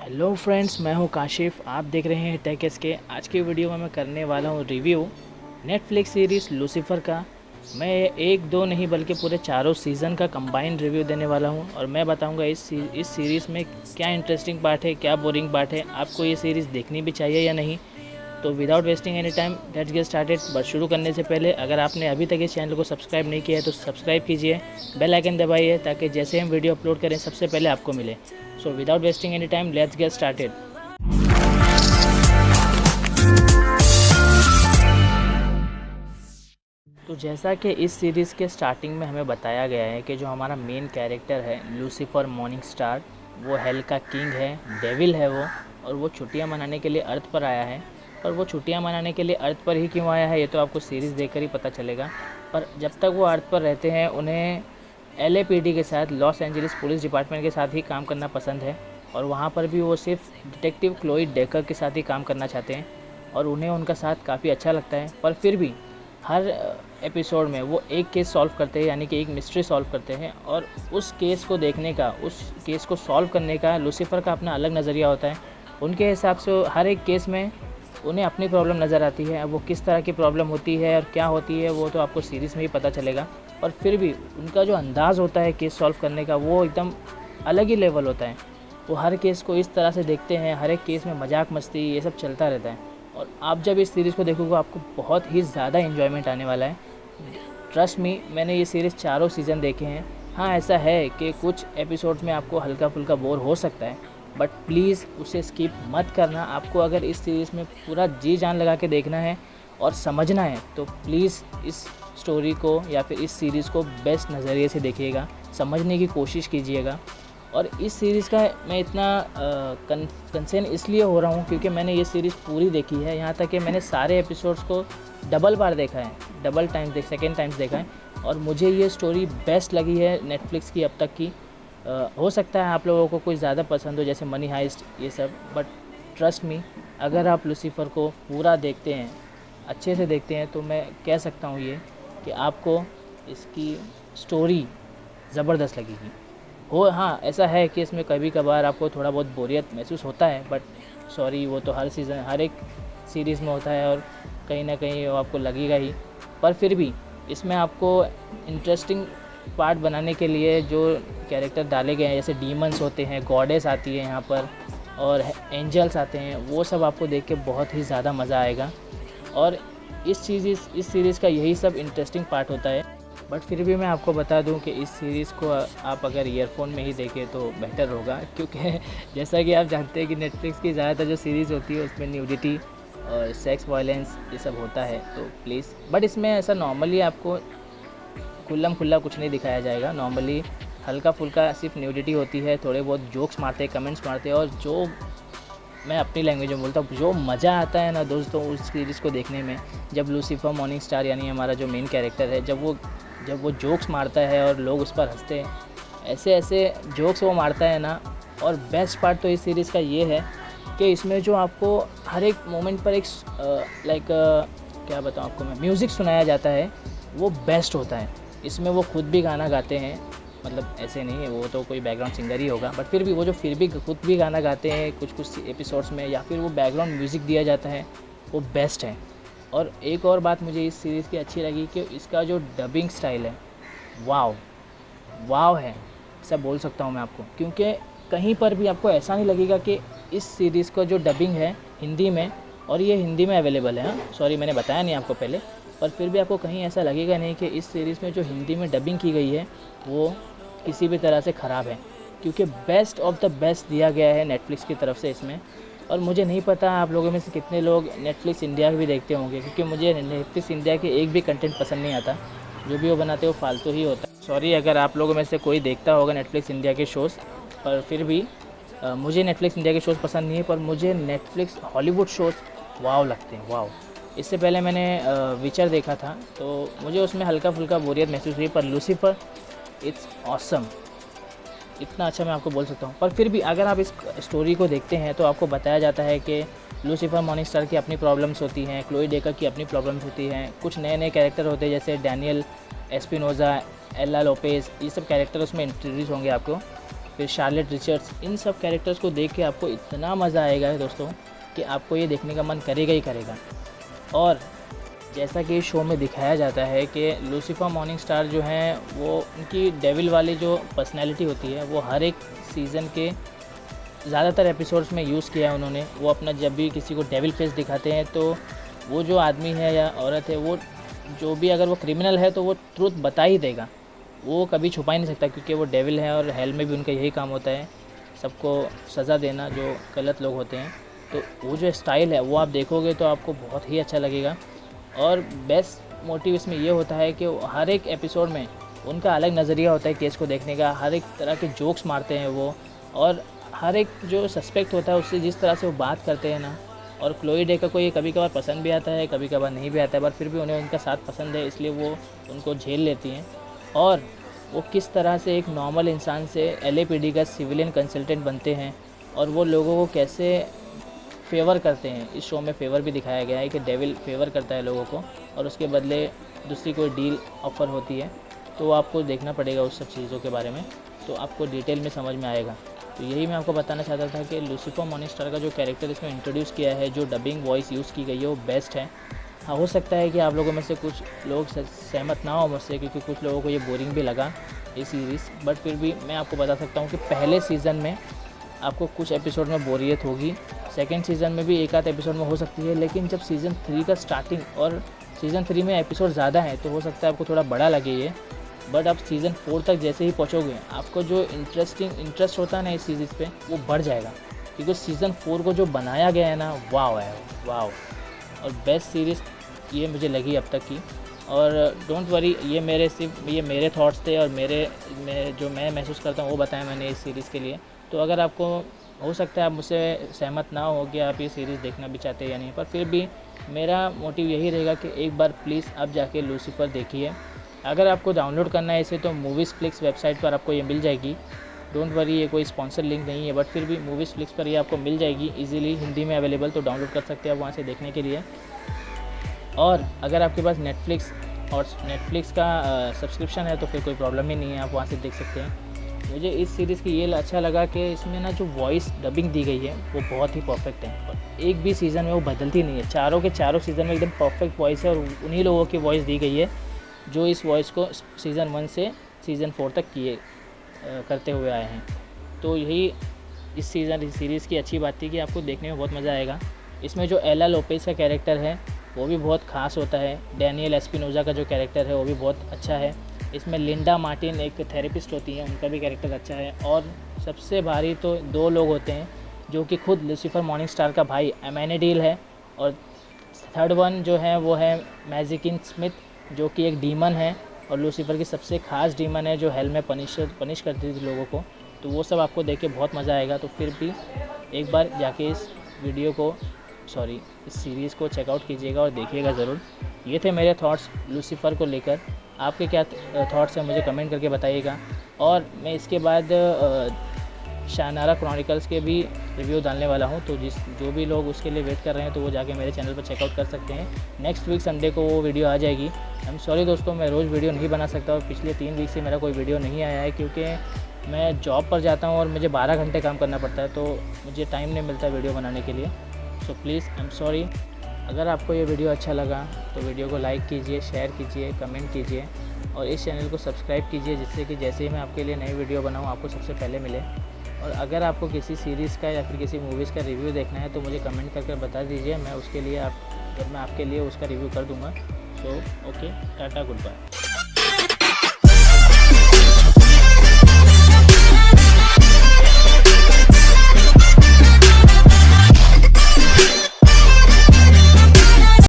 Hello friends, मैं हूं काशिफ। आप देख रहे हैं टेक एस के। आज की वीडियो में मैं करने वाला हूं रिव्यू नेटफ्लिक्स सीरीज़ लूसीफर का। मैं एक दो नहीं बल्कि पूरे चारों सीज़न का कंबाइंड रिव्यू देने वाला हूं और मैं बताऊंगा इस सीरीज़ में क्या इंटरेस्टिंग पार्ट है, क्या बोरिंग पार्ट है, आपको ये सीरीज़ देखनी भी चाहिए या नहीं। तो without wasting any time let's get started. But शुरू करने से पहले अगर आपने अभी तक इस चैनल को सब्सक्राइब नहीं किया है तो सब्सक्राइब कीजिए, बेल आइकन दबाइए ताकि जैसे हम वीडियो अपलोड करें सबसे पहले आपको मिले। So without wasting any time let's get started. तो जैसा कि इस सीरीज़ के स्टार्टिंग में हमें बताया गया है कि जो हमारा मेन कैरेक्टर है लूसीफर मॉर्निंग स्टार, वो हेल का किंग है, डेविल है वो, और वो छुट्टियां मनाने के लिए अर्थ पर आया है। पर वो छुट्टियां मनाने के लिए अर्थ पर ही क्यों आया है ये तो आपको सीरीज़ देखकर ही पता चलेगा। पर जब तक वो अर्थ पर रहते हैं उन्हें LAPD के साथ, लॉस एंजलिस पुलिस डिपार्टमेंट के साथ ही काम करना पसंद है और वहाँ पर भी वो सिर्फ डिटेक्टिव क्लोई डेकर के साथ ही काम करना चाहते हैं और उन्हें उनका साथ काफ़ी अच्छा लगता है। पर फिर भी हर एपिसोड में वो एक केस सॉल्व करते हैं, यानी कि एक मिस्ट्री सॉल्व करते हैं, और उस केस को देखने का, उस केस को सॉल्व करने का लूसीफर का अपना अलग नज़रिया होता है। उनके हिसाब से हर एक केस में उन्हें अपनी प्रॉब्लम नज़र आती है। अब वो किस तरह की प्रॉब्लम होती है और क्या होती है वो तो आपको सीरीज़ में ही पता चलेगा। और फिर भी उनका जो अंदाज़ होता है केस सॉल्व करने का वो एकदम अलग ही लेवल होता है। वो हर केस को इस तरह से देखते हैं, हर एक केस में मजाक मस्ती ये सब चलता रहता है। और आप जब इस सीरीज़ को देखोगे आपको बहुत ही ज़्यादा इन्जॉयमेंट आने वाला है। ट्रस्ट मी, मैंने ये सीरीज़ चारों सीज़न देखे हैं। हाँ, ऐसा है कि कुछ एपिसोड्स में आपको हल्का फुल्का बोर हो सकता है, बट प्लीज़ उसे स्किप मत करना। आपको अगर इस सीरीज़ में पूरा जी जान लगा के देखना है और समझना है तो प्लीज़ इस स्टोरी को या फिर इस सीरीज़ को बेस्ट नज़रिए से देखिएगा, समझने की कोशिश कीजिएगा। और इस सीरीज़ का मैं इतना कंसर्न इसलिए हो रहा हूँ क्योंकि मैंने ये सीरीज़ पूरी देखी है, यहाँ तक कि मैंने सारे एपिसोड्स को डबल बार देखा है, डबल टाइम्स सेकेंड टाइम्स देखा है, और मुझे ये स्टोरी बेस्ट लगी है नेटफ्लिक्स की अब तक की। हो सकता है आप लोगों को कुछ ज़्यादा पसंद हो जैसे मनी हाइस्ट ये सब, बट ट्रस्ट मी, अगर आप लूसीफर को पूरा देखते हैं, अच्छे से देखते हैं, तो मैं कह सकता हूँ ये कि आपको इसकी स्टोरी ज़बरदस्त लगेगी। हाँ, ऐसा है कि इसमें कभी कभार आपको थोड़ा बहुत बोरियत महसूस होता है, बट सॉरी, वो तो हर सीज़न हर एक सीरीज़ में होता है और कहीं ना कहीं वो आपको लगेगा ही। पर फिर भी इसमें आपको इंटरेस्टिंग पार्ट बनाने के लिए जो कैरेक्टर डाले गए हैं, जैसे डीमंस होते हैं, गॉडेस आती है यहाँ पर, और एंजल्स आते हैं, वो सब आपको देख के बहुत ही ज़्यादा मज़ा आएगा। और इस सीरीज़ का यही सब इंटरेस्टिंग पार्ट होता है। बट फिर भी मैं आपको बता दूं कि इस सीरीज़ को आप अगर ईयरफोन में ही देखें तो बेहतर होगा, क्योंकि जैसा कि आप जानते हैं कि नेटफ्लिक्स की ज़्यादातर जो सीरीज़ होती है उसमें न्यूडिटी और सेक्स वायलेंस ये सब होता है, तो प्लीज़। बट इसमें ऐसा नॉर्मली आपको खुल्लम खुल्ला कुछ नहीं दिखाया जाएगा। नॉर्मली हल्का फुल्का सिर्फ न्यूडिटी होती है, थोड़े बहुत जोक्स मारते हैं, कमेंट्स मारते हैं, और जो मैं अपनी लैंग्वेज में बोलता हूँ, जो मज़ा आता है ना दोस्तों उस सीरीज़ को देखने में, जब लूसीफर मॉर्निंग स्टार यानी हमारा जो मेन कैरेक्टर है, जब वो जोक्स मारता है और लोग उस पर हंसते हैं, ऐसे ऐसे जोक्स वो मारता है ना। और बेस्ट पार्ट तो इस सीरीज़ का ये है कि इसमें जो आपको हर एक मोमेंट पर एक क्या बताऊँ आपको मैं, म्यूज़िक सुनाया जाता है, वो बेस्ट होता है। इसमें वो खुद भी गाना गाते हैं, मतलब ऐसे नहीं है, वो तो कोई बैकग्राउंड सिंगर ही होगा, बट फिर भी वो जो फिर भी खुद भी गाना गाते हैं कुछ एपिसोड्स में, या फिर वो बैकग्राउंड म्यूज़िक दिया जाता है, वो बेस्ट है। और एक और बात मुझे इस सीरीज़ की अच्छी लगी कि इसका जो डबिंग स्टाइल है, वाव है, ऐसा बोल सकता हूँ मैं आपको, क्योंकि कहीं पर भी आपको ऐसा नहीं लगेगा कि इस सीरीज़ का जो डबिंग है हिंदी में, और ये हिंदी में अवेलेबल है, हाँ सॉरी मैंने बताया नहीं आपको पहले, पर फिर भी आपको कहीं ऐसा लगेगा नहीं कि इस सीरीज़ में जो हिंदी में डबिंग की गई है वो किसी भी तरह से ख़राब है, क्योंकि बेस्ट ऑफ द बेस्ट दिया गया है नेटफ्लिक्स की तरफ से इसमें। और मुझे नहीं पता आप लोगों में से कितने लोग नेटफ्लिक्स इंडिया भी देखते होंगे, क्योंकि मुझे नेटफ्लिक्स इंडिया के एक भी कंटेंट पसंद नहीं आता, जो भी वो बनाते हैं वो फालतू ही होता है। सॉरी अगर आप लोगों में से कोई देखता होगा नेटफ्लिक्स इंडिया के शोज़, पर फिर भी मुझे नेटफ्लिक्स इंडिया के शोज़ पसंद नहीं है, पर मुझे नेटफ्लिक्स हॉलीवुड शोज़ वाव लगते हैं, वाव। इससे पहले मैंने विचर देखा था तो मुझे उसमें हल्का फुल्का बोरियत महसूस हुई, पर लूसीफर इट्स ऑसम, इतना अच्छा मैं आपको बोल सकता हूँ। पर फिर भी अगर आप इस स्टोरी को देखते हैं तो आपको बताया जाता है कि लूसीफर मॉर्निंग स्टार की अपनी प्रॉब्लम्स होती हैं, क्लोई डेकर की अपनी प्रॉब्लम्स होती हैं, कुछ नए नए कैरेक्टर होते हैं जैसे डैनियल एस्पिनोज़ा, एला लोपेज, ये सब कैरेक्टर उसमें इंट्रोड्यूस होंगे आपको। फिर शार्लेट रिचर्ड्स, इन सब कैरेक्टर्स को देख के आपको इतना मज़ा आएगा दोस्तों कि आपको ये देखने का मन करेगा ही करेगा। और जैसा कि शो में दिखाया जाता है कि लूसीफर मॉर्निंग स्टार जो हैं वो उनकी डेविल वाली जो पर्सनैलिटी होती है वो हर एक सीज़न के ज़्यादातर एपिसोड्स में यूज़ किया है उन्होंने। वो अपना जब भी किसी को डेविल फेस दिखाते हैं तो वो जो आदमी है या औरत है, वो जो भी अगर वो क्रिमिनल है तो वो ट्रुथ बता ही देगा, वो कभी छुपा ही नहीं सकता, क्योंकि वो डेविल है और हेल में भी उनका यही काम होता है, सबको सज़ा देना जो गलत लोग होते हैं। तो वो जो स्टाइल है वो आप देखोगे तो आपको बहुत ही अच्छा लगेगा। और बेस्ट मोटिव इसमें ये होता है कि हर एक एपिसोड में उनका अलग नज़रिया होता है केस को देखने का, हर एक तरह के जोक्स मारते हैं वो, और हर एक जो सस्पेक्ट होता है उससे जिस तरह से वो बात करते हैं ना। और क्लोई डेकर को ये कभी कभार पसंद भी आता है, कभी कभार नहीं भी आता है, पर फिर भी उन्हें उनका साथ पसंद है, इसलिए वो उनको झेल लेती हैं। और वो किस तरह से एक नॉर्मल इंसान से LAPD का सिविलियन कंसल्टेंट बनते हैं और वो लोगों को कैसे फेवर करते हैं। इस शो में फेवर भी दिखाया गया है कि डेविल फेवर करता है लोगों को और उसके बदले दूसरी कोई डील ऑफ़र होती है। तो आपको देखना पड़ेगा उस सब चीज़ों के बारे में, तो आपको डिटेल में समझ में आएगा। तो यही मैं आपको बताना चाहता था कि लूसीफर मॉर्निंग स्टार का जो कैरेक्टर इसमें इंट्रोड्यूस किया है, जो डबिंग वॉइस यूज़ की गई है, वो बेस्ट है। हाँ, हो सकता है कि आप लोगों में से कुछ लोग सहमत ना हो मुझसे, क्योंकि कुछ लोगों को ये बोरिंग भी लगा ये सीरीज़, बट फिर भी मैं आपको बता सकता हूँ कि पहले सीज़न में आपको कुछ एपिसोड में बोरियत होगी, सेकेंड सीज़न में भी एक आध एपिसोड में हो सकती है, लेकिन जब सीज़न 3 का स्टार्टिंग और सीज़न 3 में एपिसोड ज़्यादा हैं तो हो सकता है आपको थोड़ा बड़ा लगे ये। बट आप सीज़न 4 तक जैसे ही पहुँचोगे, आपको जो इंटरेस्ट होता है ना इस सीरीज़ पे, वो बढ़ जाएगा, क्योंकि सीज़न 4 को जो बनाया गया है ना, वाव है, वाव। और बेस्ट सीरीज़ ये मुझे लगी अब तक की। और डोंट वरी, ये मेरे थॉट्स थे और जो मैं महसूस करता हूँ वो बताया मैंने इस सीरीज़ के लिए। तो अगर आपको हो सकता है आप मुझसे सहमत ना हो कि आप ये सीरीज़ देखना भी चाहते हैं या नहीं, पर फिर भी मेरा मोटिव यही रहेगा कि एक बार प्लीज़ आप जाके लूसीफर देखिए। अगर आपको डाउनलोड करना है इसे तो मूवीज़ फ्लिक्स वेबसाइट पर आपको ये मिल जाएगी। डोंट वरी, ये कोई स्पॉन्सर लिंक नहीं है, बट फिर भी मूवीज़ फ्लिक्स पर ये आपको मिल जाएगी ईजिली, हिंदी में अवेलेबल, तो डाउनलोड कर सकते हैं आप वहाँ से देखने के लिए। और अगर आपके पास नेटफ्लिक्स का सब्सक्रिप्शन है तो फिर कोई प्रॉब्लम ही नहीं है, आप वहाँ से देख सकते हैं। मुझे इस सीरीज़ की ये अच्छा लगा कि इसमें ना जो वॉइस डबिंग दी गई है वो बहुत ही परफेक्ट है, और एक भी सीज़न में वो बदलती नहीं है। चारों के चारों सीज़न में एकदम परफेक्ट वॉइस है, और उन्हीं लोगों की वॉइस दी गई है जो इस वॉइस को सीज़न 1 से सीज़न 4 तक करते हुए आए हैं। तो यही इस सीरीज़ की अच्छी बात थी कि आपको देखने में बहुत मज़ा आएगा। इसमें जो एला लोपेज का कैरेक्टर है वो भी बहुत ख़ास होता है। डैनियल एस्पिनोजा का जो कैरेक्टर है वो भी बहुत अच्छा है। इसमें लिंडा मार्टिन एक थेरेपिस्ट होती हैं, उनका भी कैरेक्टर अच्छा है। और सबसे भारी तो 2 लोग होते हैं जो कि खुद लूसीफर मॉर्निंग स्टार का भाई एमेनेडील है, और थर्ड वन जो है वो है मैजिकिन स्मिथ, जो कि एक डीमन है और लूसीफर की सबसे ख़ास डीमन है जो हेल में पनिश करती थी लोगों को। तो वो सब आपको देख के बहुत मज़ा आएगा। तो फिर भी एक बार जाके इस सीरीज़ को चेकआउट कीजिएगा और देखिएगा ज़रूर। ये थे मेरे थॉट्स लूसीफर को लेकर। आपके क्या थॉट्स हैं मुझे कमेंट करके बताइएगा। और मैं इसके बाद शायनारा क्रॉनिकल्स के भी रिव्यू डालने वाला हूं, तो जो भी लोग उसके लिए वेट कर रहे हैं तो वो जाके मेरे चैनल पर चेकआउट कर सकते हैं। नेक्स्ट वीक संडे को वो वीडियो आ जाएगी। आई एम सॉरी दोस्तों, मैं रोज़ वीडियो नहीं बना सकता और पिछले 3 वीक से मेरा कोई वीडियो नहीं आया है, क्योंकि मैं जॉब पर जाता हूँ और मुझे 12 घंटे काम करना पड़ता है, तो मुझे टाइम नहीं मिलता वीडियो बनाने के लिए। So please I am sorry. अगर आपको ये वीडियो अच्छा लगा तो वीडियो को लाइक कीजिए, शेयर कीजिए, कमेंट कीजिए और इस चैनल को सब्सक्राइब कीजिए, जिससे कि जैसे ही मैं आपके लिए नई वीडियो बनाऊँ आपको सबसे पहले मिले। और अगर आपको किसी सीरीज़ का या फिर किसी मूवीज़ का रिव्यू देखना है तो मुझे कमेंट करके बता दीजिए, मैं आपके लिए उसका रिव्यू कर दूँगा। So okay, tata, good bye.